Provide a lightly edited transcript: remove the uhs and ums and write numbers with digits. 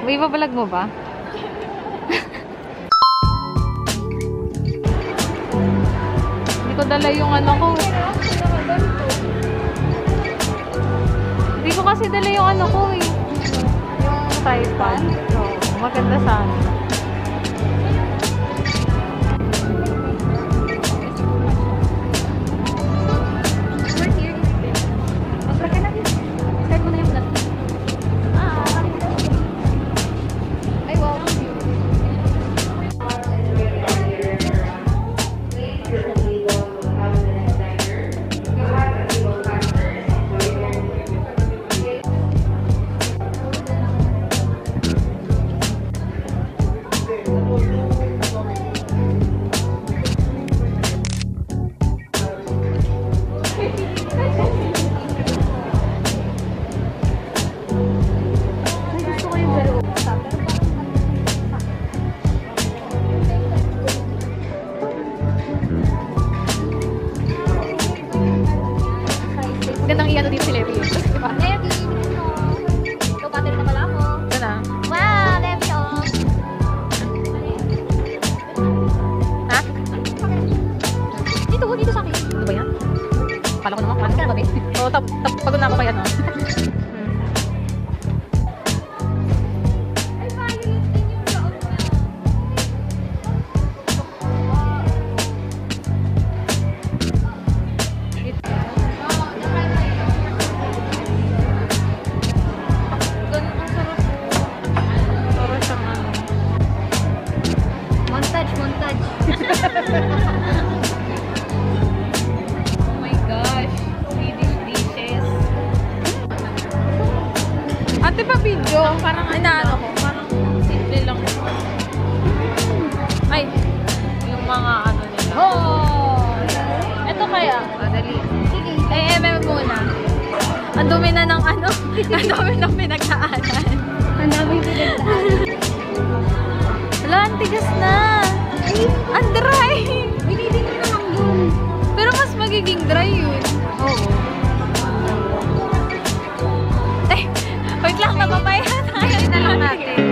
May ibabalag mo ba? Hindi ko dala yung ano ko. Hindi ko kasi dala yung ano ko eh. Yung tripod. So, maganda sana. Gandang iyan dito si Levi. Diba? Levi! Ito, pattern na pala ako. Ito na. Wow! Levi, oh! Ha? Dito sa akin. Ano ba yan? Kala ko naman. Paano ka na ba, babe? Oo, pagod na ako kaya no. Montage. Oh my gosh. Swedish dishes. Ate pa video. Parang inaano ko. Parang simple lang. Ay. Yung mga ano nila. Oh! Ito kaya. Dali. Sige. Muna. Ang dumi na ng ano. Ang dumi ng pinagdaanan. Ang daming pinagdaanan. Wala, ang tigas na. Ang dry. Binibig ko na lang yun. Pero mas magiging dry yun. Oo. Wait lang, nababayan. Ayun na lang natin.